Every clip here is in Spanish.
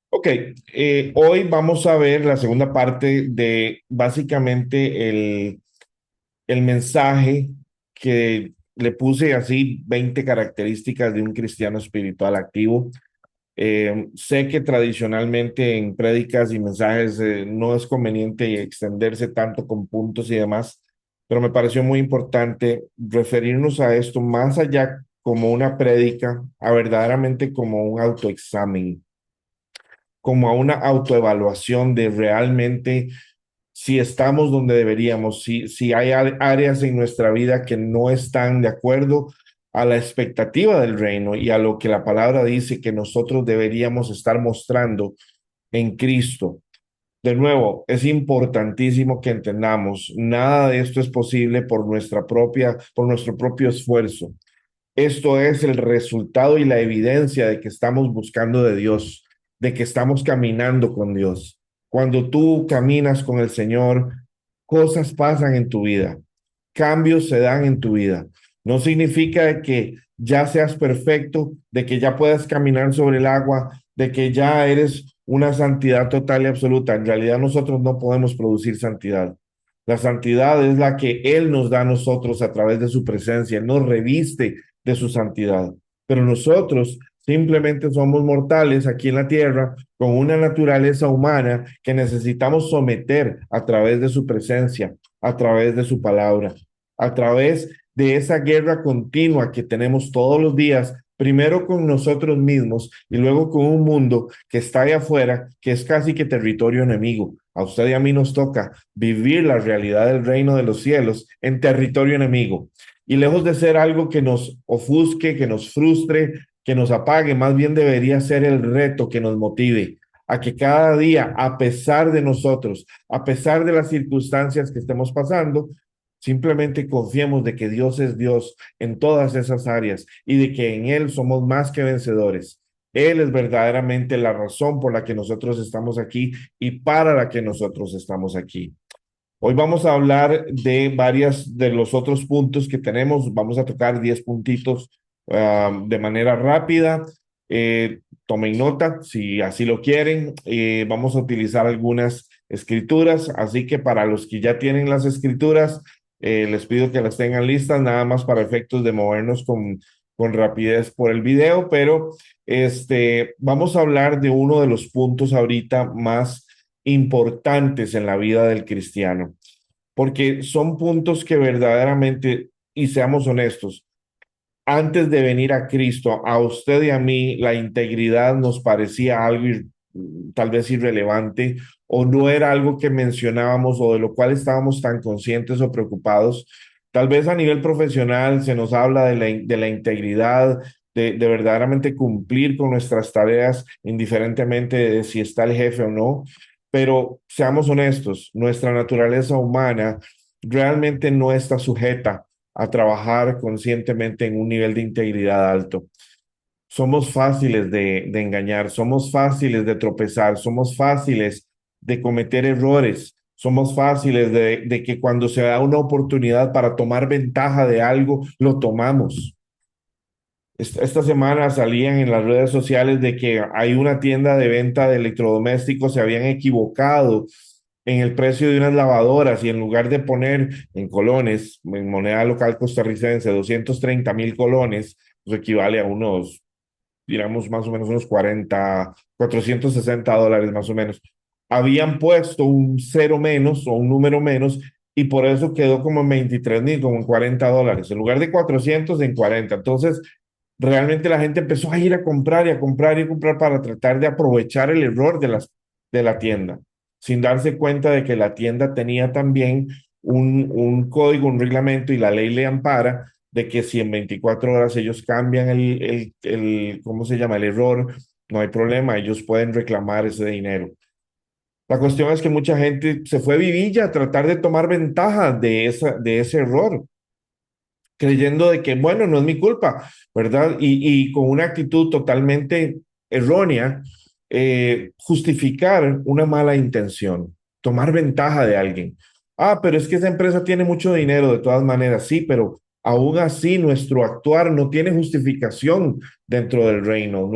Ok, hoy vamos a ver la segunda parte de básicamente el mensaje que le puse así 20 características de un cristiano espiritual activo. Sé que tradicionalmente en prédicas y mensajes no es conveniente extenderse tanto con puntos y demás, pero me pareció muy importante referirnos a esto más allá como una prédica, a verdaderamente como un autoexamen, como a una autoevaluación de realmente si estamos donde deberíamos, si hay áreas en nuestra vida que no están de acuerdo a la expectativa del reino y a lo que la palabra dice que nosotros deberíamos estar mostrando en Cristo. De nuevo, es importantísimo que entendamos, nada de esto es posible por nuestro propio esfuerzo. Esto es el resultado y la evidencia de que estamos buscando de Dios, de que estamos caminando con Dios. Cuando tú caminas con el Señor, cosas pasan en tu vida, cambios se dan en tu vida. No significa que ya seas perfecto, de que ya puedas caminar sobre el agua, de que ya eres una santidad total y absoluta. En realidad nosotros no podemos producir santidad. La santidad es la que Él nos da a nosotros a través de su presencia. Él nos reviste de su santidad. Pero nosotros simplemente somos mortales aquí en la tierra con una naturaleza humana que necesitamos someter a través de su presencia, a través de su palabra, a través de esa guerra continua que tenemos todos los días, primero con nosotros mismos y luego con un mundo que está allá afuera, que es casi que territorio enemigo. A usted y a mí nos toca vivir la realidad del reino de los cielos en territorio enemigo. Y lejos de ser algo que nos ofusque, que nos frustre, que nos apague, más bien debería ser el reto que nos motive a que cada día, a pesar de nosotros, a pesar de las circunstancias que estemos pasando, simplemente confiemos de que Dios es Dios en todas esas áreas y de que en Él somos más que vencedores. Él es verdaderamente la razón por la que nosotros estamos aquí y para la que nosotros estamos aquí. Hoy vamos a hablar de varias de los otros puntos que tenemos. Vamos a tocar 10 puntitos de manera rápida. Tomen nota si así lo quieren. Vamos a utilizar algunas escrituras, así que para los que ya tienen las escrituras, les pido que las tengan listas, nada más para efectos de movernos con rapidez por el video, pero vamos a hablar de uno de los puntos ahorita más importantes en la vida del cristiano, porque son puntos que verdaderamente, y seamos honestos, antes de venir a Cristo, a usted y a mí, la integridad nos parecía algo tal vez irrelevante o no era algo que mencionábamos o de lo cual estábamos tan conscientes o preocupados. Tal vez a nivel profesional se nos habla de la integridad, de verdaderamente cumplir con nuestras tareas, indiferentemente de si está el jefe o no. Pero seamos honestos, nuestra naturaleza humana realmente no está sujeta a trabajar conscientemente en un nivel de integridad alto. Somos fáciles de engañar, somos fáciles de tropezar, somos fáciles de cometer errores, somos fáciles de que cuando se da una oportunidad para tomar ventaja de algo, lo tomamos. Esta semana salían en las redes sociales de que hay una tienda de venta de electrodomésticos, se habían equivocado en el precio de unas lavadoras y en lugar de poner en colones, en moneda local costarricense, 230,000 colones, pues equivale a unos, digamos, más o menos unos 460 dólares más o menos. Habían puesto un cero menos o un número menos y por eso quedó como en 23,000, como en 40 dólares, en lugar de 400 en 40. Entonces, realmente la gente empezó a ir a comprar y a comprar y a comprar para tratar de aprovechar el error de la tienda, sin darse cuenta de que la tienda tenía también un código, un reglamento y la ley le ampara de que si en 24 horas ellos cambian ¿cómo se llama? El error, no hay problema, ellos pueden reclamar ese dinero. La cuestión es que mucha gente se fue vivilla a tratar de tomar ventaja de ese error, creyendo de que, bueno, no es mi culpa, ¿verdad? Y con una actitud totalmente errónea, justificar una mala intención, tomar ventaja de alguien. Ah, pero es que esa empresa tiene mucho dinero de todas maneras, sí, pero aún así nuestro actuar no tiene justificación dentro del reino.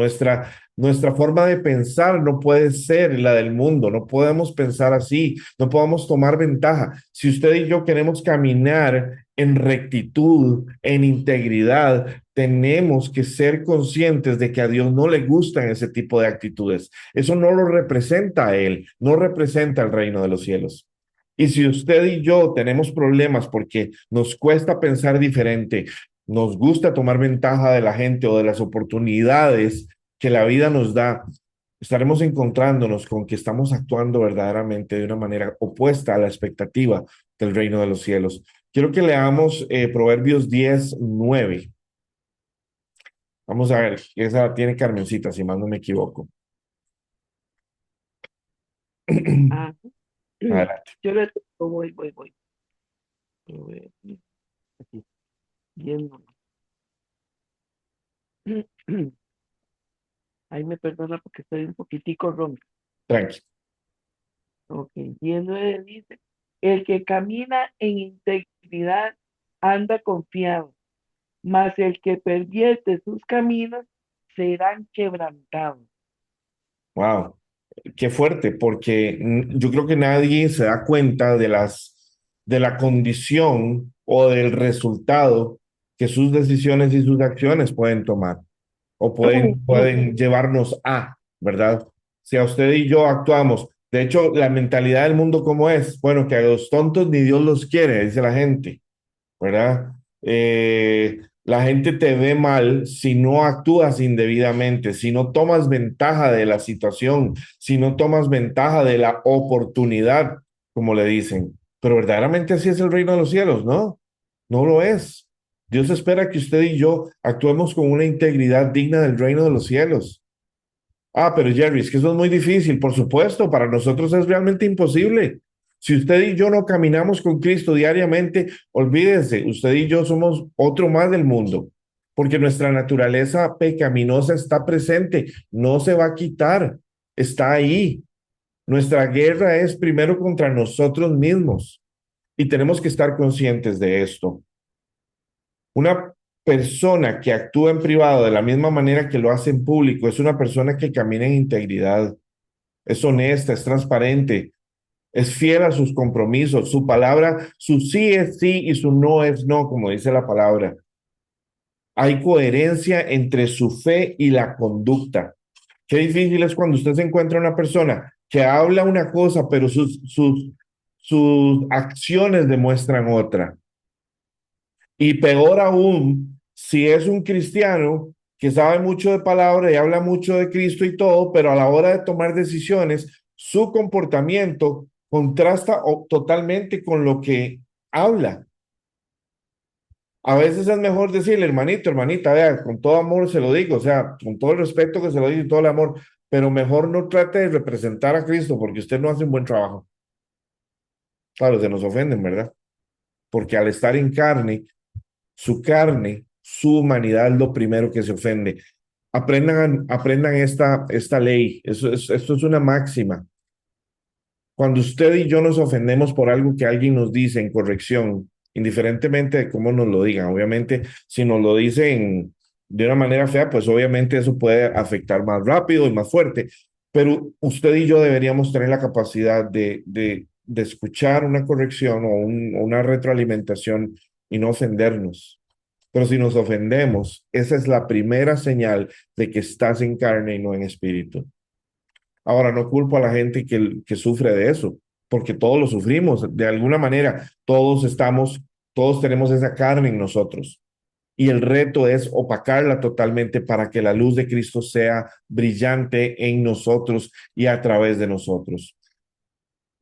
Nuestra forma de pensar no puede ser la del mundo, no podemos pensar así, no podemos tomar ventaja. Si usted y yo queremos caminar en rectitud, en integridad, tenemos que ser conscientes de que a Dios no le gustan ese tipo de actitudes. Eso no lo representa a Él, no representa el reino de los cielos. Y si usted y yo tenemos problemas porque nos cuesta pensar diferente, nos gusta tomar ventaja de la gente o de las oportunidades que la vida nos da, estaremos encontrándonos con que estamos actuando verdaderamente de una manera opuesta a la expectativa del reino de los cielos. Quiero que leamos Proverbios 10:9. Vamos a ver, esa tiene Carmencita, si más no me equivoco. Ah, Adelante. yo le voy. Proverbios, aquí, viendo. Ahí me perdona porque estoy un poquitico ronco. Tranqui. Ok, 19 dice, el que camina en integridad anda confiado, mas el que pervierte sus caminos serán quebrantados. Wow. Qué fuerte, porque yo creo que nadie se da cuenta de la condición o del resultado que sus decisiones y sus acciones pueden tomar o pueden llevarnos a, ¿verdad? Si a usted y yo actuamos, de hecho, la mentalidad del mundo, ¿cómo es? Bueno, que a los tontos ni Dios los quiere, dice la gente. ¿Verdad? La gente te ve mal si no actúas indebidamente, si no tomas ventaja de la situación, si no tomas ventaja de la oportunidad, como le dicen. Pero verdaderamente así es el reino de los cielos, ¿no? No lo es. Dios espera que usted y yo actuemos con una integridad digna del reino de los cielos. Ah, pero Jerry, es que eso es muy difícil. Por supuesto, para nosotros es realmente imposible. Si usted y yo no caminamos con Cristo diariamente, olvídese, usted y yo somos otro más del mundo, porque nuestra naturaleza pecaminosa está presente, no se va a quitar, está ahí. Nuestra guerra es primero contra nosotros mismos y tenemos que estar conscientes de esto. Una persona que actúa en privado de la misma manera que lo hace en público es una persona que camina en integridad, es honesta, es transparente, es fiel a sus compromisos, su palabra, su sí es sí y su no es no, como dice la palabra. Hay coherencia entre su fe y la conducta. Qué difícil es cuando usted se encuentra una persona que habla una cosa, pero sus acciones demuestran otra. Y peor aún, si es un cristiano que sabe mucho de palabra y habla mucho de Cristo y todo, pero a la hora de tomar decisiones, su comportamiento contrasta totalmente con lo que habla. A veces es mejor decirle, hermanito, hermanita, vea, con todo amor se lo digo, o sea, con todo el respeto que se lo digo y todo el amor, pero mejor no trate de representar a Cristo porque usted no hace un buen trabajo. Claro, se nos ofenden, ¿verdad? Porque al estar en su carne, su humanidad es lo primero que se ofende. Aprendan esta ley. Esto es una máxima. Cuando usted y yo nos ofendemos por algo que alguien nos dice en corrección, indiferentemente de cómo nos lo digan, obviamente, si nos lo dicen de una manera fea, pues obviamente eso puede afectar más rápido y más fuerte. Pero usted y yo deberíamos tener la capacidad de escuchar una corrección o una retroalimentación y no ofendernos. Pero si nos ofendemos, esa es la primera señal de que estás en carne y no en espíritu. Ahora, no culpo a la gente que sufre de eso, porque todos lo sufrimos de alguna manera. Todos tenemos esa carne en nosotros. Y el reto es opacarla totalmente para que la luz de Cristo sea brillante en nosotros y a través de nosotros.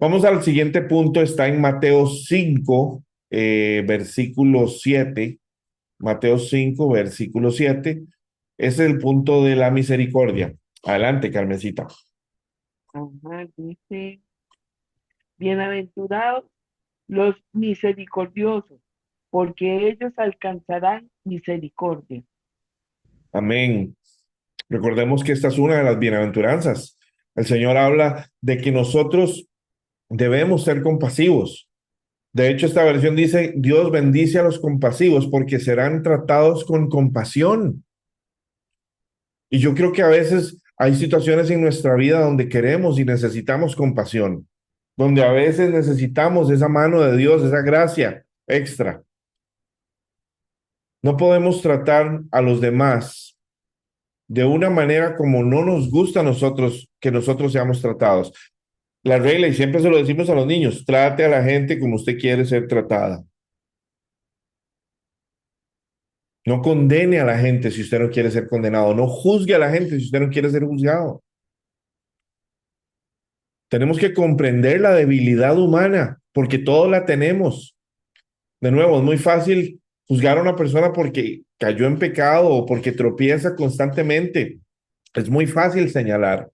Vamos al siguiente punto, está en Mateo 5, versículo 7. Mateo 5, versículo 7. Es el punto de la misericordia. Adelante, Carmencita. Ajá, dice, bienaventurados los misericordiosos, porque ellos alcanzarán misericordia. Amén. Recordemos que esta es una de las bienaventuranzas. El Señor habla de que nosotros debemos ser compasivos. De hecho, esta versión dice, Dios bendice a los compasivos porque serán tratados con compasión. Y yo creo que a veces Hay situaciones en nuestra vida donde queremos y necesitamos compasión, donde a veces necesitamos esa mano de Dios, esa gracia extra. No podemos tratar a los demás de una manera como no nos gusta a nosotros que nosotros seamos tratados. La regla, y siempre se lo decimos a los niños, trate a la gente como usted quiere ser tratada. No condene a la gente si usted no quiere ser condenado. No juzgue a la gente si usted no quiere ser juzgado. Tenemos que comprender la debilidad humana, porque todos la tenemos. De nuevo, es muy fácil juzgar a una persona porque cayó en pecado o porque tropieza constantemente. Es muy fácil señalar.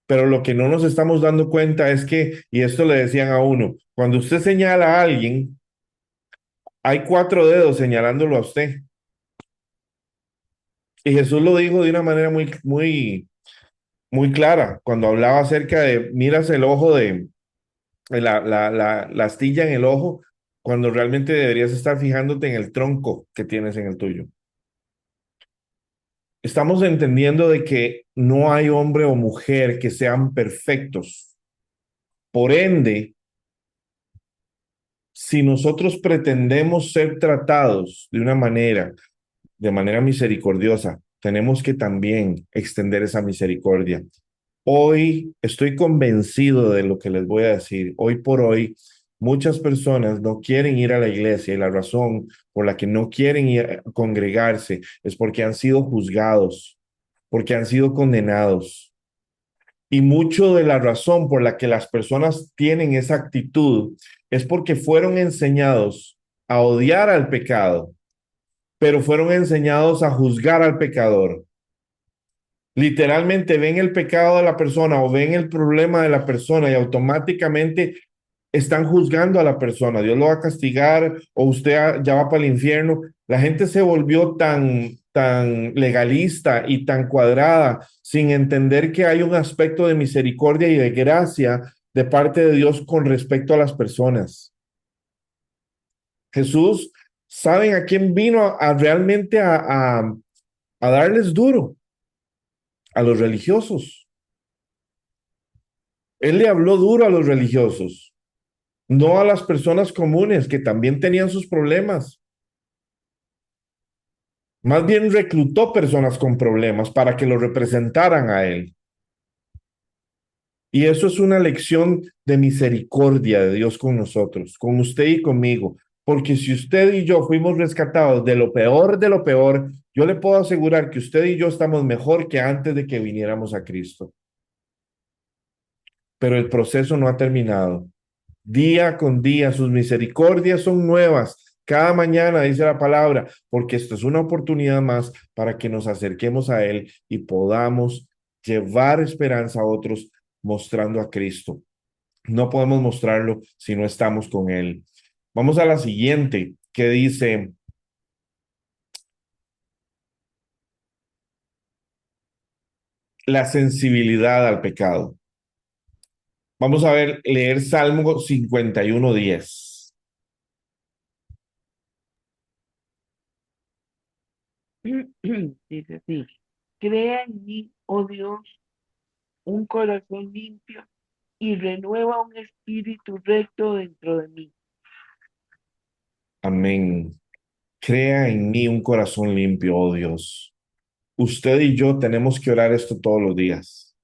Pero lo que no nos estamos dando cuenta es que, y esto le decían a uno, cuando usted señala a alguien, hay cuatro dedos señalándolo a usted. Y Jesús lo dijo de una manera muy clara cuando hablaba acerca de, miras el ojo la astilla en el ojo, cuando realmente deberías estar fijándote en el tronco que tienes en el tuyo. Estamos entendiendo de que no hay hombre o mujer que sean perfectos. Por ende, si nosotros pretendemos ser tratados de manera misericordiosa, tenemos que también extender esa misericordia. Hoy estoy convencido de lo que les voy a decir. Hoy por hoy, muchas personas no quieren ir a la iglesia y la razón por la que no quieren ir a congregarse es porque han sido juzgados, porque han sido condenados. Y mucho de la razón por la que las personas tienen esa actitud es porque fueron enseñados a odiar al pecado, pero fueron enseñados a juzgar al pecador. Literalmente ven el pecado de la persona o ven el problema de la persona y automáticamente están juzgando a la persona. Dios lo va a castigar o usted ya va para el infierno. La gente se volvió tan legalista y tan cuadrada sin entender que hay un aspecto de misericordia y de gracia de parte de Dios con respecto a las personas. Jesús, ¿saben a quién vino a realmente a darles duro? A los religiosos. Él le habló duro a los religiosos, no a las personas comunes que también tenían sus problemas. Más bien reclutó personas con problemas para que lo representaran a él. Y eso es una lección de misericordia de Dios con nosotros, con usted y conmigo. Porque si usted y yo fuimos rescatados de lo peor, yo le puedo asegurar que usted y yo estamos mejor que antes de que viniéramos a Cristo. Pero el proceso no ha terminado. Día con día, sus misericordias son nuevas. Cada mañana dice la palabra, porque esto es una oportunidad más para que nos acerquemos a Él y podamos llevar esperanza a otros mostrando a Cristo. No podemos mostrarlo si no estamos con Él. Vamos a la siguiente, que dice, la sensibilidad al pecado. Vamos a ver, leer Salmo 51:10. Dice así, crea en mí, oh Dios, un corazón limpio y renueva un espíritu recto dentro de mí. Amén. Crea en mí un corazón limpio, oh Dios. Usted y yo tenemos que orar esto todos los días,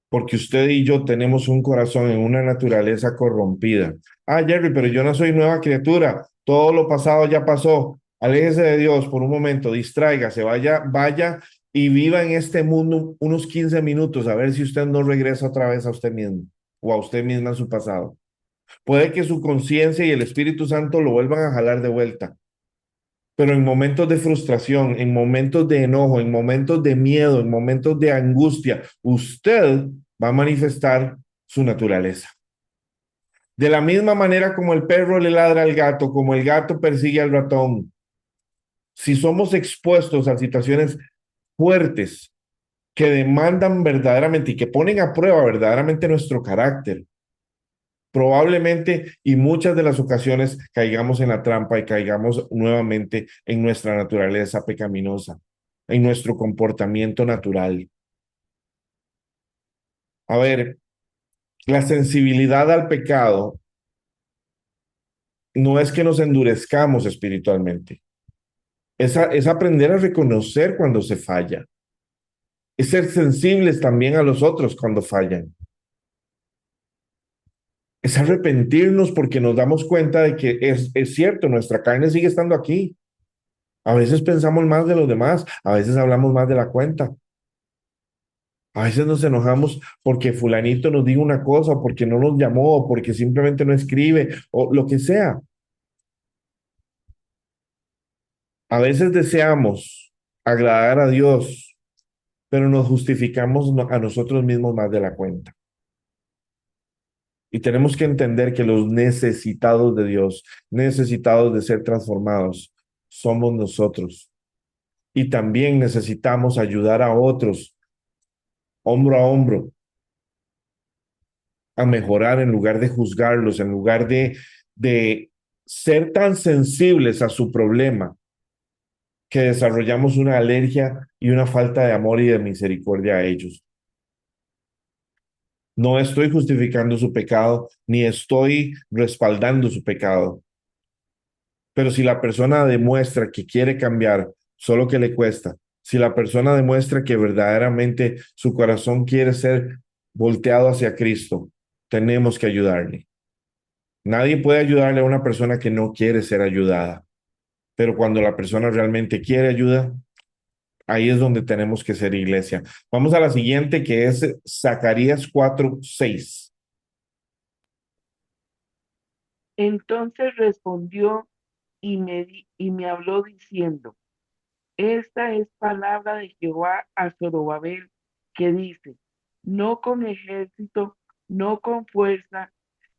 porque usted y yo tenemos un corazón en una naturaleza corrompida. Ah, Jerry, pero yo no soy nueva criatura. Todo lo pasado ya pasó. Aléjese de Dios por un momento, distráigase, vaya y viva en este mundo unos 15 minutos a ver si usted no regresa otra vez a usted mismo o a usted misma en su pasado. Puede que su conciencia y el Espíritu Santo lo vuelvan a jalar de vuelta. Pero en momentos de frustración, en momentos de enojo, en momentos de miedo, en momentos de angustia, usted va a manifestar su naturaleza. De la misma manera como el perro le ladra al gato, como el gato persigue al ratón, si somos expuestos a situaciones fuertes que demandan verdaderamente y que ponen a prueba verdaderamente nuestro carácter, probablemente y muchas de las ocasiones caigamos en la trampa y caigamos nuevamente en nuestra naturaleza pecaminosa. en nuestro comportamiento natural. A ver, la sensibilidad al pecado no es que nos endurezcamos espiritualmente, es aprender a reconocer cuando se falla, es ser sensibles también a los otros cuando fallan, es arrepentirnos porque nos damos cuenta de que es cierto, nuestra carne sigue estando aquí. A veces pensamos más de los demás, a veces hablamos más de la cuenta, a veces nos enojamos porque fulanito nos diga una cosa, o porque no nos llamó, o porque simplemente no escribe, o lo que sea. A veces deseamos agradar a Dios, pero nos justificamos a nosotros mismos más de la cuenta. Y tenemos que entender que los necesitados de Dios, necesitados de ser transformados, somos nosotros. Y también necesitamos ayudar a otros, hombro a hombro, a mejorar en lugar de juzgarlos, en lugar de ser tan sensibles a su problema que desarrollamos una alergia y una falta de amor y de misericordia a ellos. No estoy justificando su pecado, ni estoy respaldando su pecado. Pero si la persona demuestra que quiere cambiar, solo que le cuesta, si la persona demuestra que verdaderamente su corazón quiere ser volteado hacia Cristo, tenemos que ayudarle. Nadie puede ayudarle a una persona que no quiere ser ayudada, pero cuando la persona realmente quiere ayuda, ahí es donde tenemos que ser iglesia. Vamos a la siguiente, que es Zacarías 4:6. Entonces respondió y me habló diciendo, esta es palabra de Jehová a Zorobabel, que dice, no con ejército, no con fuerza,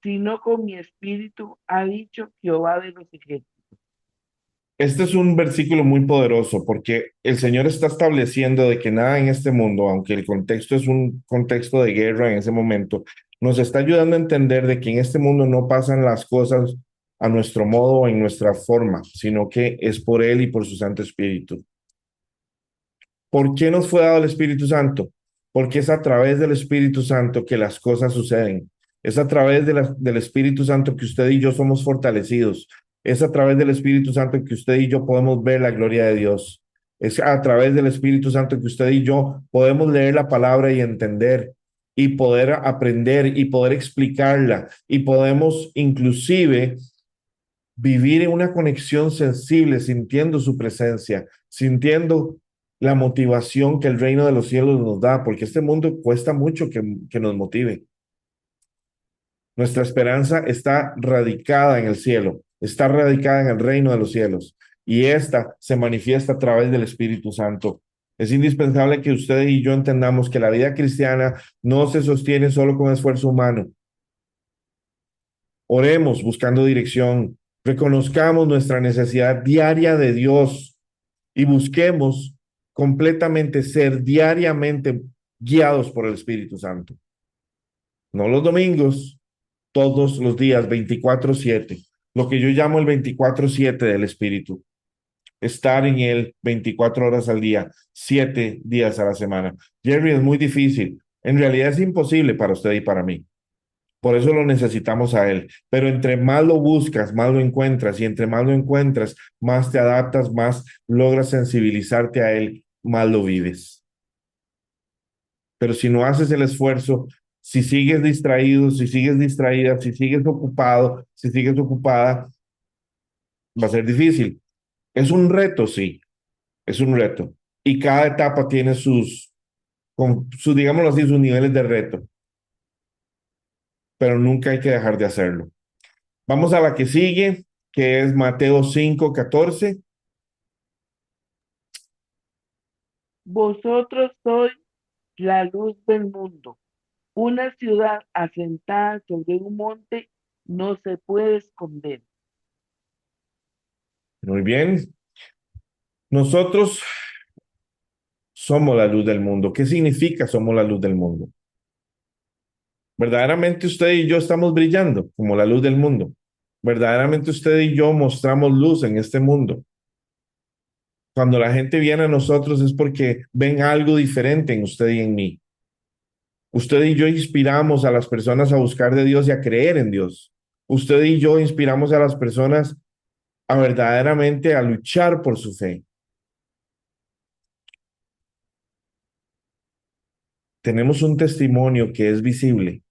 sino con mi espíritu, ha dicho Jehová de los ejércitos. Este es un versículo muy poderoso porque el Señor está estableciendo de que nada en este mundo, aunque el contexto es un contexto de guerra en ese momento, nos está ayudando a entender de que en este mundo no pasan las cosas a nuestro modo o en nuestra forma, sino que es por Él y por su Santo Espíritu. ¿Por qué nos fue dado el Espíritu Santo? Porque es a través del Espíritu Santo que las cosas suceden. Es a través del Espíritu Santo que usted y yo somos fortalecidos. Es a través del Espíritu Santo que usted y yo podemos ver la gloria de Dios. Es a través del Espíritu Santo que usted y yo podemos leer la palabra y entender y poder aprender y poder explicarla y podemos inclusive vivir en una conexión sensible, sintiendo su presencia, sintiendo la motivación que el reino de los cielos nos da, porque este mundo cuesta mucho que nos motive. Nuestra esperanza está radicada en el cielo, está radicada en el reino de los cielos, y esta se manifiesta a través del Espíritu Santo. Es indispensable que usted y yo entendamos que la vida cristiana no se sostiene solo con esfuerzo humano. Oremos buscando dirección, reconozcamos nuestra necesidad diaria de Dios y busquemos completamente ser diariamente guiados por el Espíritu Santo. No los domingos, todos los días, 24/7. Lo que yo llamo el 24/7 del Espíritu. Estar en él 24 horas al día, 7 días a la semana. Jerry, es muy difícil. En realidad es imposible para usted y para mí. Por eso lo necesitamos a Él. Pero entre más lo buscas, más lo encuentras. Y entre más lo encuentras, más te adaptas, más logras sensibilizarte a Él, más lo vives. Pero si no haces el esfuerzo, si sigues distraído, si sigues distraída, si sigues ocupado, si sigues ocupada, va a ser difícil. Es un reto, sí, es un reto. Y cada etapa tiene digámoslo así, sus niveles de reto. Pero nunca hay que dejar de hacerlo. Vamos a la que sigue, que es Mateo 5:14. Vosotros sois la luz del mundo. Una ciudad asentada sobre un monte no se puede esconder. Muy bien. Nosotros somos la luz del mundo. ¿Qué significa somos la luz del mundo? Verdaderamente usted y yo estamos brillando como la luz del mundo. Verdaderamente usted y yo mostramos luz en este mundo. Cuando la gente viene a nosotros es porque ven algo diferente en usted y en mí. Usted y yo inspiramos a las personas a buscar de Dios y a creer en Dios. Usted y yo inspiramos a las personas a verdaderamente a luchar por su fe. Tenemos un testimonio que es visible.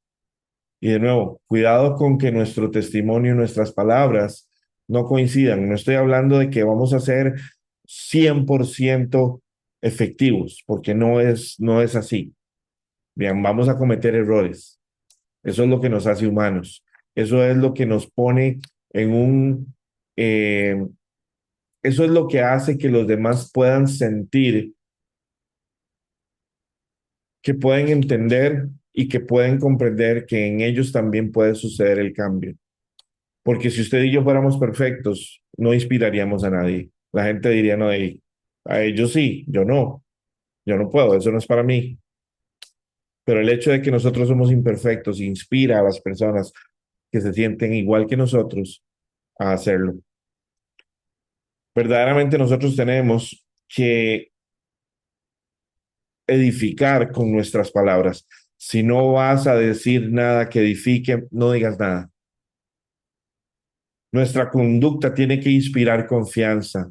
Y de nuevo, cuidado con que nuestro testimonio y nuestras palabras no coincidan. No estoy hablando de que vamos a ser 100% efectivos, porque no es así. Bien, vamos a cometer errores. Eso es lo que nos hace humanos. Eso es lo que nos pone en eh, eso es lo que hace que los demás puedan sentir, que pueden entender y que pueden comprender que en ellos también puede suceder el cambio. Porque si usted y yo fuéramos perfectos, no inspiraríamos a nadie. La gente diría, no, a ellos sí, yo no puedo, eso no es para mí. Pero el hecho de que nosotros somos imperfectos inspira a las personas que se sienten igual que nosotros a hacerlo. Verdaderamente nosotros tenemos que edificar con nuestras palabras. Si no vas a decir nada que edifique, no digas nada. Nuestra conducta tiene que inspirar confianza.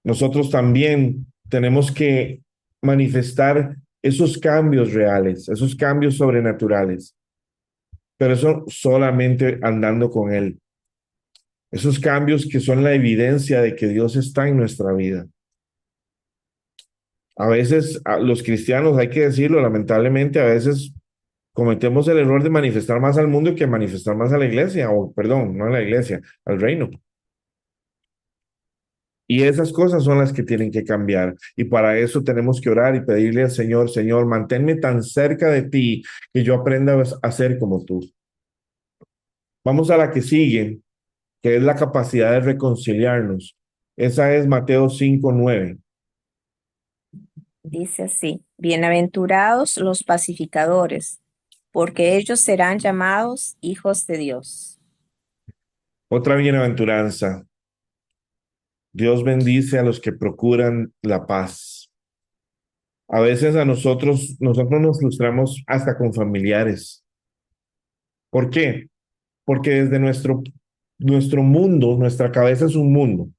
Nosotros también tenemos que manifestar esos cambios reales, esos cambios sobrenaturales, pero eso solamente andando con Él. Esos cambios que son la evidencia de que Dios está en nuestra vida. A veces los cristianos, hay que decirlo, lamentablemente, a veces cometemos el error de manifestar más al mundo que manifestar más a la iglesia, o perdón, no a la iglesia, al reino. Y esas cosas son las que tienen que cambiar. Y para eso tenemos que orar y pedirle al Señor, Señor, manténme tan cerca de ti que yo aprenda a ser como tú. Vamos a la que sigue, que es la capacidad de reconciliarnos. Esa es Mateo 5:9. Dice así, bienaventurados los pacificadores, porque ellos serán llamados hijos de Dios. Otra bienaventuranza. Dios bendice a los que procuran la paz. A veces nosotros nos frustramos hasta con familiares. ¿Por qué? Porque desde nuestro mundo, nuestra cabeza es un mundo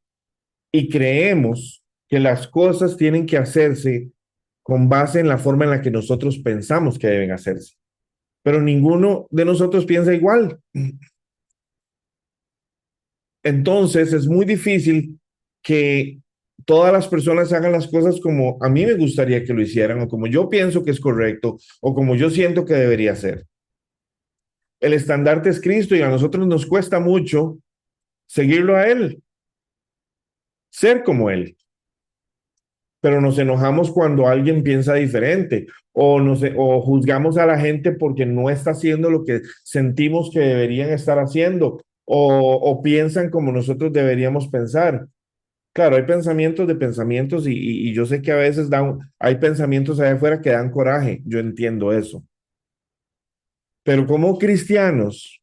y creemos que las cosas tienen que hacerse con base en la forma en la que nosotros pensamos que deben hacerse. Pero ninguno de nosotros piensa igual. Entonces es muy difícil que todas las personas hagan las cosas como a mí me gustaría que lo hicieran o como yo pienso que es correcto o como yo siento que debería ser. El estandarte es Cristo y a nosotros nos cuesta mucho seguirlo a Él, ser como Él. Pero nos enojamos cuando alguien piensa diferente o juzgamos a la gente porque no está haciendo lo que sentimos que deberían estar haciendo o piensan como nosotros deberíamos pensar. Claro, hay pensamientos de pensamientos y yo sé que a veces hay pensamientos allá afuera que dan coraje, yo entiendo eso. Pero como cristianos,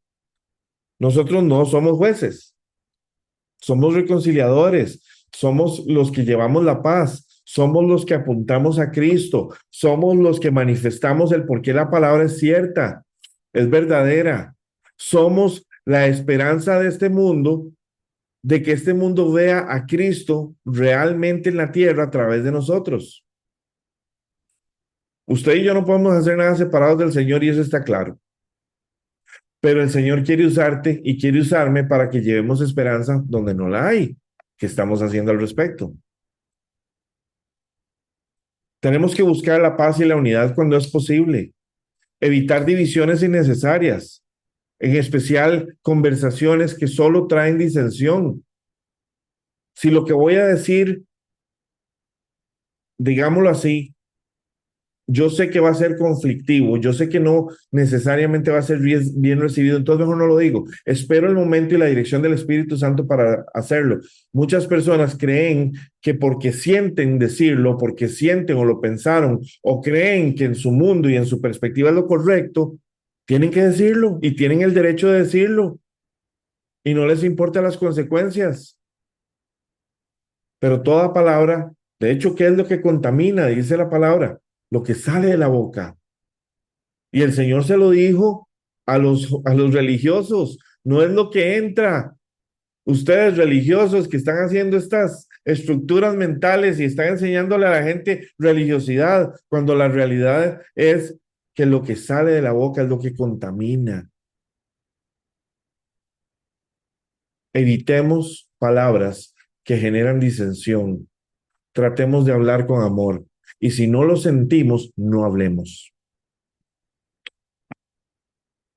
nosotros no somos jueces, somos reconciliadores, somos los que llevamos la paz, somos los que apuntamos a Cristo, somos los que manifestamos el por qué la palabra es cierta, es verdadera. Somos la esperanza de este mundo, de que este mundo vea a Cristo realmente en la tierra a través de nosotros. Usted y yo no podemos hacer nada separados del Señor y eso está claro. Pero el Señor quiere usarte y quiere usarme para que llevemos esperanza donde no la hay. ¿Qué estamos haciendo al respecto? Tenemos que buscar la paz y la unidad cuando es posible, evitar divisiones innecesarias, en especial conversaciones que solo traen disensión. Si lo que voy a decir, digámoslo así, yo sé que va a ser conflictivo, yo sé que no necesariamente va a ser bien recibido, entonces mejor no lo digo. Espero el momento y la dirección del Espíritu Santo para hacerlo. Muchas personas creen que porque sienten decirlo, porque sienten o lo pensaron, o creen que en su mundo y en su perspectiva es lo correcto, tienen que decirlo y tienen el derecho de decirlo y no les importan las consecuencias. Pero toda palabra, de hecho, ¿qué es lo que contamina? Dice la palabra, lo que sale de la boca. Y el Señor se lo dijo a los religiosos, no es lo que entra. Ustedes religiosos que están haciendo estas estructuras mentales y están enseñándole a la gente religiosidad, cuando la realidad es que lo que sale de la boca es lo que contamina. Evitemos palabras que generan disensión. Tratemos de hablar con amor. Y si no lo sentimos, no hablemos.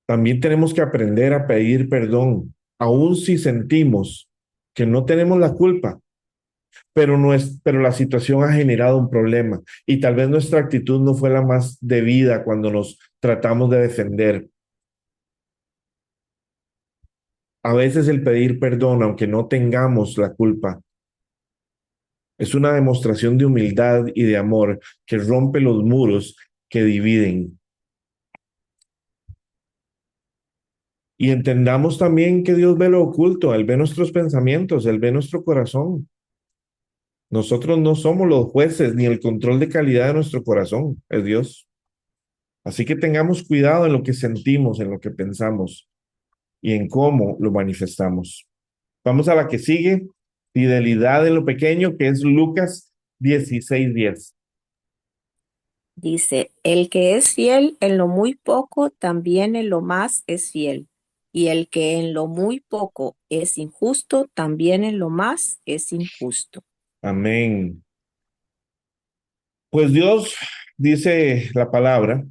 También tenemos que aprender a pedir perdón, aun si sentimos que no tenemos la culpa, pero, pero la situación ha generado un problema y tal vez nuestra actitud no fue la más debida cuando nos tratamos de defender. A veces el pedir perdón, aunque no tengamos la culpa, es una demostración de humildad y de amor que rompe los muros que dividen. Y entendamos también que Dios ve lo oculto, Él ve nuestros pensamientos, Él ve nuestro corazón. Nosotros no somos los jueces ni el control de calidad de nuestro corazón, es Dios. Así que tengamos cuidado en lo que sentimos, en lo que pensamos y en cómo lo manifestamos. Vamos a la que sigue, fidelidad en lo pequeño, que es Lucas 16:10. Dice, el que es fiel en lo muy poco, también en lo más es fiel. Y el que en lo muy poco es injusto, también en lo más es injusto. Amén. Pues Dios dice la palabra,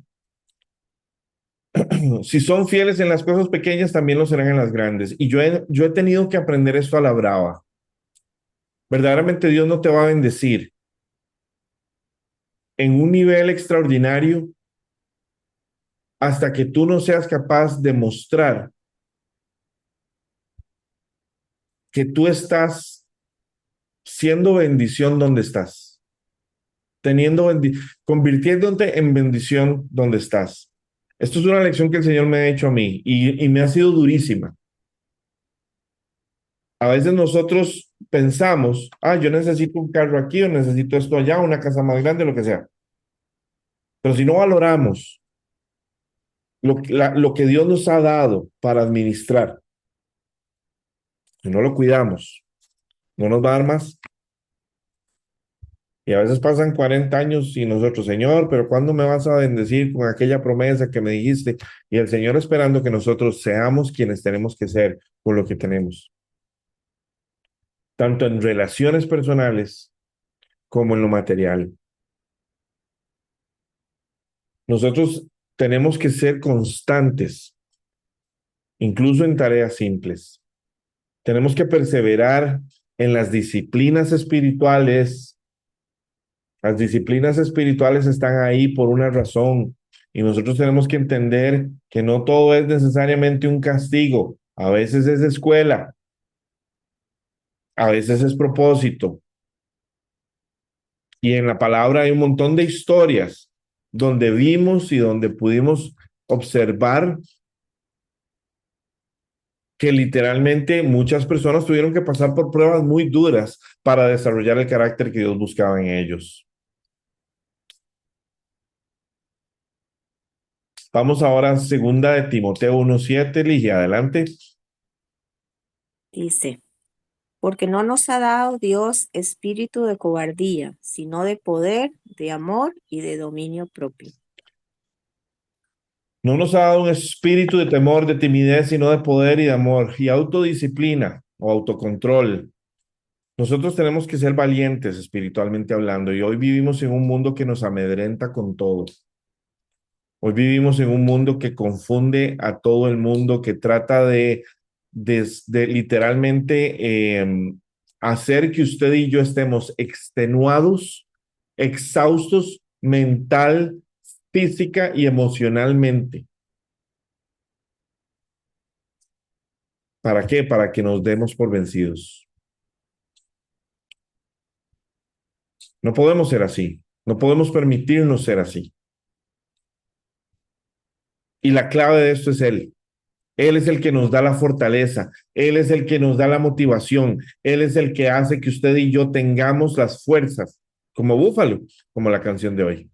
si son fieles en las cosas pequeñas, también lo serán en las grandes. Y yo he tenido que aprender esto a la brava. Verdaderamente Dios no te va a bendecir en un nivel extraordinario hasta que tú no seas capaz de mostrar que tú estás siendo bendición donde estás, convirtiéndote en bendición donde estás. Esto es una lección que el Señor me ha hecho a mí y me ha sido durísima. A veces nosotros pensamos, yo necesito un carro aquí o necesito esto allá, una casa más grande, lo que sea. Pero si no valoramos lo que Dios nos ha dado para administrar, si no lo cuidamos, no nos va a dar más. Y a veces pasan 40 años y nosotros, Señor, pero ¿cuándo me vas a bendecir con aquella promesa que me dijiste? Y el Señor esperando que nosotros seamos quienes tenemos que ser con lo que tenemos, tanto en relaciones personales como en lo material. Nosotros tenemos que ser constantes, incluso en tareas simples. Tenemos que perseverar en las disciplinas espirituales. Las disciplinas espirituales están ahí por una razón y nosotros tenemos que entender que no todo es necesariamente un castigo. A veces es escuela, a veces es propósito. Y en la palabra hay un montón de historias donde vimos y donde pudimos observar que literalmente muchas personas tuvieron que pasar por pruebas muy duras para desarrollar el carácter que Dios buscaba en ellos. Vamos ahora a segunda de Timoteo 1:7, Ligia, adelante. Dice, porque no nos ha dado Dios espíritu de cobardía, sino de poder, de amor y de dominio propio. No nos ha dado un espíritu de temor, de timidez, sino de poder y de amor y autodisciplina o autocontrol. Nosotros tenemos que ser valientes espiritualmente hablando y hoy vivimos en un mundo que nos amedrenta con todo. Hoy vivimos en un mundo que confunde a todo el mundo, que trata de literalmente hacer que usted y yo estemos extenuados, exhaustos mental, física y emocionalmente. ¿Para qué? Para que nos demos por vencidos. No podemos ser así. No podemos permitirnos ser así. Y la clave de esto es Él. Él es el que nos da la fortaleza, Él es el que nos da la motivación, Él es el que hace que usted y yo tengamos las fuerzas, como búfalo, como la canción de hoy.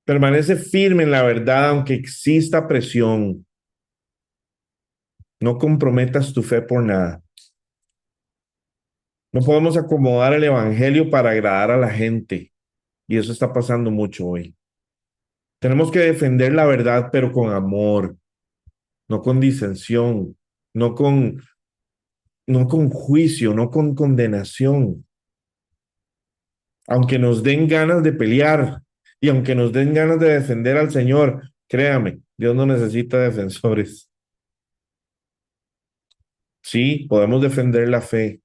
Permanece firme en la verdad aunque exista presión. No comprometas tu fe por nada. No podemos acomodar el evangelio para agradar a la gente. Y eso está pasando mucho hoy. Tenemos que defender la verdad, pero con amor, no con disensión, no con, no con juicio, no con condenación. Aunque nos den ganas de pelear y aunque nos den ganas de defender al Señor, créame, Dios no necesita defensores. Sí, podemos defender la fe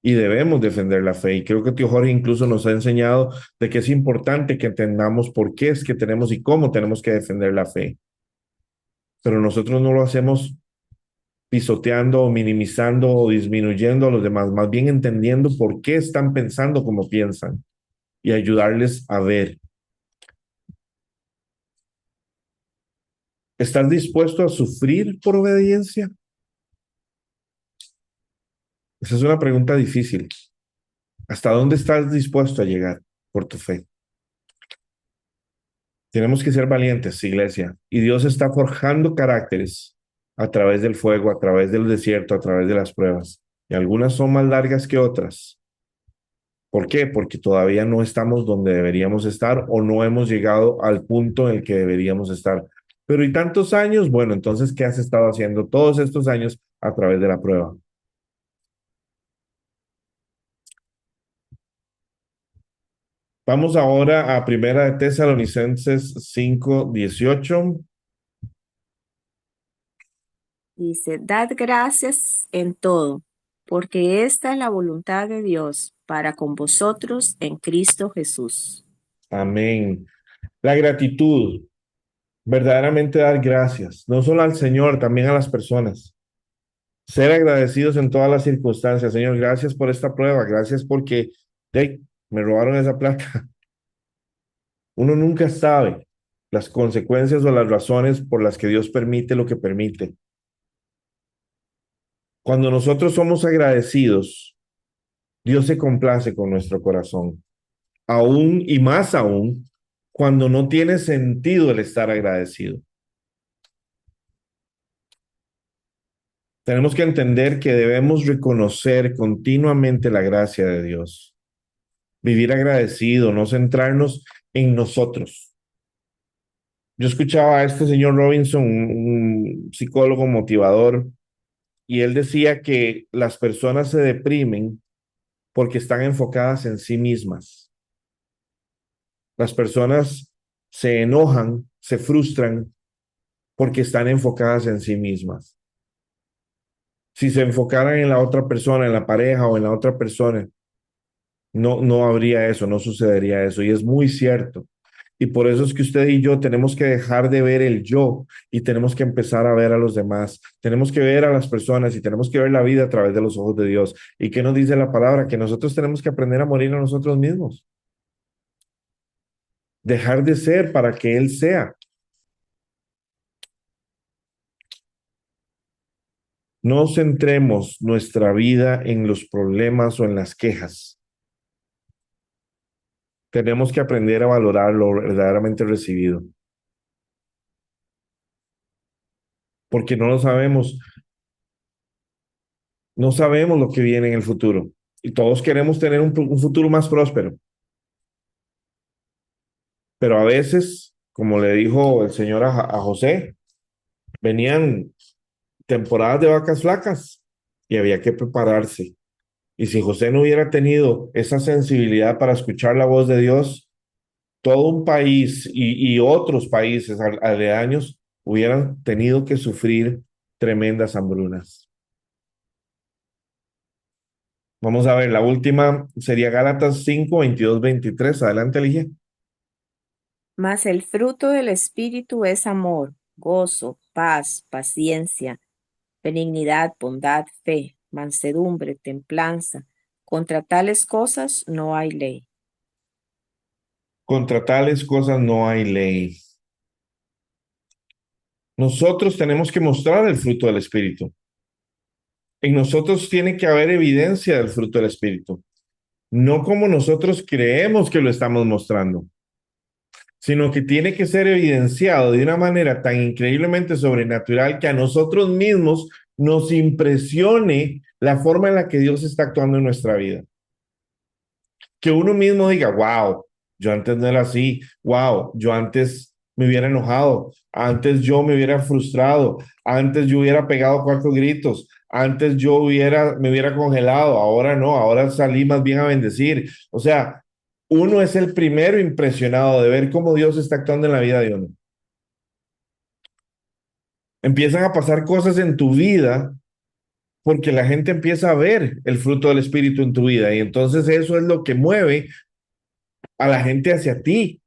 y debemos defender la fe. Y creo que tío Jorge incluso nos ha enseñado de que es importante que entendamos por qué es que tenemos y cómo tenemos que defender la fe. Pero nosotros no lo hacemos pisoteando o minimizando o disminuyendo a los demás, más bien entendiendo por qué están pensando como piensan y ayudarles a ver. ¿Estás dispuesto a sufrir por obediencia? Esa es una pregunta difícil. ¿Hasta dónde estás dispuesto a llegar por tu fe? Tenemos que ser valientes, iglesia, y Dios está forjando caracteres a través del fuego, a través del desierto, a través de las pruebas. Y algunas son más largas que otras. ¿Por qué? Porque todavía no estamos donde deberíamos estar o no hemos llegado al punto en el que deberíamos estar. Pero ¿y tantos años? Bueno, entonces, ¿qué has estado haciendo todos estos años a través de la prueba? Vamos ahora a Primera de Tesalonicenses 5:18. Dice, dad gracias en todo, porque esta es la voluntad de Dios para con vosotros en Cristo Jesús. Amén. La gratitud, verdaderamente dar gracias, no solo al Señor, también a las personas. Ser agradecidos en todas las circunstancias. Señor, gracias por esta prueba, gracias porque hey, me robaron esa plata. Uno nunca sabe las consecuencias o las razones por las que Dios permite lo que permite. Cuando nosotros somos agradecidos, Dios se complace con nuestro corazón. Aún y más aún cuando no tiene sentido el estar agradecido. Tenemos que entender que debemos reconocer continuamente la gracia de Dios, vivir agradecido, no centrarnos en nosotros. Yo escuchaba a este señor Robinson, un psicólogo motivador, y él decía que las personas se deprimen porque están enfocadas en sí mismas. Las personas se enojan, se frustran porque están enfocadas en sí mismas. Si se enfocaran en la otra persona, en la pareja o en la otra persona, no habría eso, no sucedería eso. Y es muy cierto. Y por eso es que usted y yo tenemos que dejar de ver el yo y tenemos que empezar a ver a los demás. Tenemos que ver a las personas y tenemos que ver la vida a través de los ojos de Dios. ¿Y qué nos dice la palabra? Que nosotros tenemos que aprender a morir a nosotros mismos. Dejar de ser para que Él sea. No centremos nuestra vida en los problemas o en las quejas. Tenemos que aprender a valorar lo verdaderamente recibido. Porque no lo sabemos, no sabemos lo que viene en el futuro. Y todos queremos tener un futuro más próspero. Pero a veces, como le dijo el Señor a José, venían temporadas de vacas flacas y había que prepararse. Y si José no hubiera tenido esa sensibilidad para escuchar la voz de Dios, todo un país y otros países aledaños hubieran tenido que sufrir tremendas hambrunas. Vamos a ver, la última sería Gálatas 5:22-23. Adelante, Ligia. Mas el fruto del Espíritu es amor, gozo, paz, paciencia, benignidad, bondad, fe, mansedumbre, templanza. Contra tales cosas no hay ley. Contra tales cosas no hay ley. Nosotros tenemos que mostrar el fruto del Espíritu. En nosotros tiene que haber evidencia del fruto del Espíritu, no como nosotros creemos que lo estamos mostrando, sino que tiene que ser evidenciado de una manera tan increíblemente sobrenatural que a nosotros mismos nos impresione la forma en la que Dios está actuando en nuestra vida. Que uno mismo diga, wow, yo antes no era así, wow, yo antes me hubiera enojado, antes yo me hubiera frustrado, antes yo hubiera pegado cuatro gritos, antes me hubiera congelado, ahora no, ahora salí más bien a bendecir. O sea, uno es el primero impresionado de ver cómo Dios está actuando en la vida de uno. Empiezan a pasar cosas en tu vida porque la gente empieza a ver el fruto del Espíritu en tu vida y entonces eso es lo que mueve a la gente hacia ti.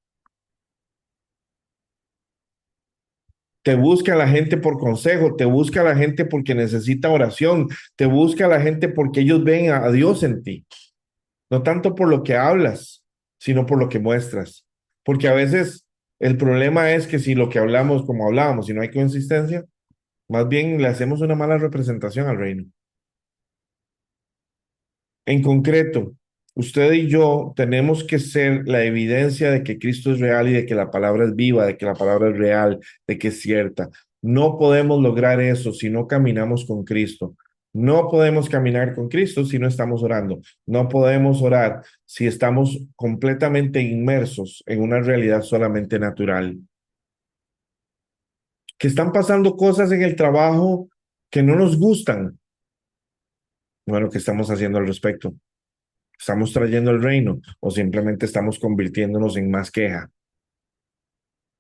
Te busca la gente por consejo, te busca la gente porque necesita oración, te busca la gente porque ellos ven a Dios en ti. No tanto por lo que hablas, sino por lo que muestras. Porque a veces el problema es que si lo que hablamos como hablábamos, si no hay consistencia, más bien le hacemos una mala representación al reino. En concreto, usted y yo tenemos que ser la evidencia de que Cristo es real y de que la palabra es viva, de que la palabra es real, de que es cierta. No podemos lograr eso si no caminamos con Cristo. No podemos caminar con Cristo si no estamos orando. No podemos orar si estamos completamente inmersos en una realidad solamente natural. Que están pasando cosas en el trabajo que no nos gustan. Bueno, ¿qué estamos haciendo al respecto? ¿Estamos trayendo el reino o simplemente estamos convirtiéndonos en más queja?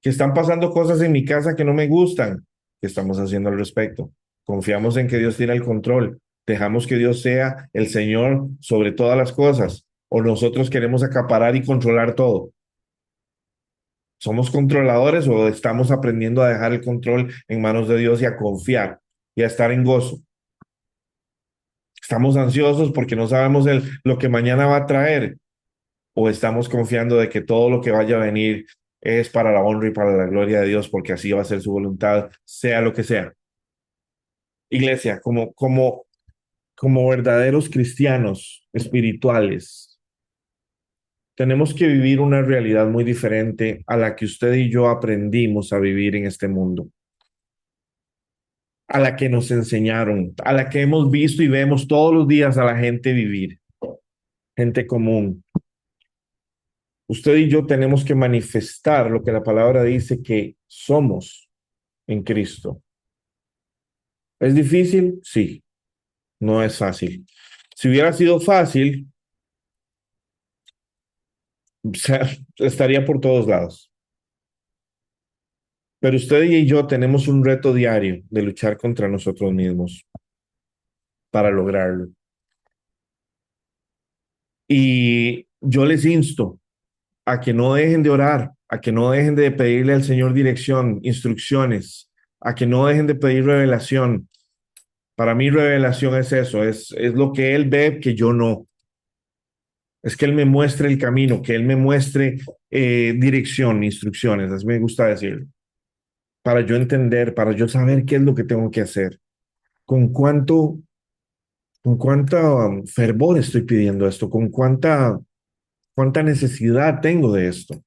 Que están pasando cosas en mi casa que no me gustan. ¿Qué estamos haciendo al respecto? Confiamos en que Dios tiene el control. Dejamos que Dios sea el Señor sobre todas las cosas. O nosotros queremos acaparar y controlar todo. ¿Somos controladores o estamos aprendiendo a dejar el control en manos de Dios y a confiar y a estar en gozo? ¿Estamos ansiosos porque no sabemos lo que mañana va a traer? ¿O estamos confiando de que todo lo que vaya a venir es para la honra y para la gloria de Dios, porque así va a ser su voluntad, sea lo que sea? Iglesia, como verdaderos cristianos espirituales, tenemos que vivir una realidad muy diferente a la que usted y yo aprendimos a vivir en este mundo, a la que nos enseñaron, a la que hemos visto y vemos todos los días a la gente vivir, gente común. Usted y yo tenemos que manifestar lo que la palabra dice que somos en Cristo. ¿Es difícil? Sí, no es fácil. Si hubiera sido fácil, o sea, estaría por todos lados. Pero usted y yo tenemos un reto diario de luchar contra nosotros mismos para lograrlo. Y yo les insto a que no dejen de orar, a que no dejen de pedirle al Señor dirección, instrucciones, a que no dejen de pedir revelación. Para mí revelación es eso, es lo que Él ve que yo no. Es que Él me muestre el camino, que Él me muestre dirección, instrucciones, así me gusta decirlo, para yo entender, para yo saber qué es lo que tengo que hacer, con cuánto, con cuánta fervor estoy pidiendo esto, con cuánta necesidad tengo de esto.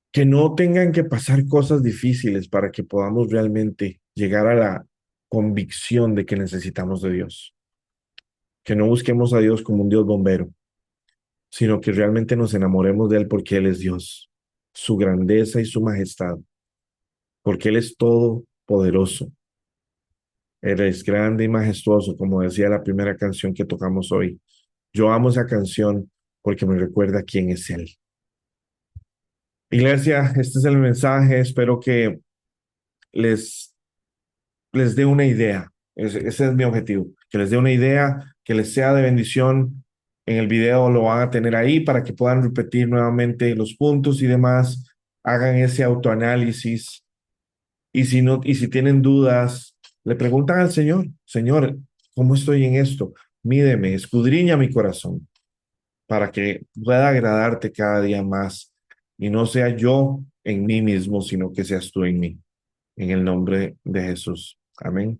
Que no tengan que pasar cosas difíciles para que podamos realmente llegar a la convicción de que necesitamos de Dios. Que no busquemos a Dios como un Dios bombero, sino que realmente nos enamoremos de Él porque Él es Dios, su grandeza y su majestad, porque Él es todopoderoso. Él es grande y majestuoso, como decía la primera canción que tocamos hoy. Yo amo esa canción porque me recuerda quién es Él. Iglesia, este es el mensaje. Espero que les, les dé una idea. Ese es mi objetivo, que les dé una idea, que les sea de bendición. En el video lo van a tener ahí para que puedan repetir nuevamente los puntos y demás. Hagan ese autoanálisis. Y si no, y si tienen dudas, le preguntan al Señor, Señor, ¿cómo estoy en esto? Mídeme, escudriña mi corazón para que pueda agradarte cada día más. y no sea yo en mí mismo, sino que seas tú en mí. En el nombre de Jesús. Amén.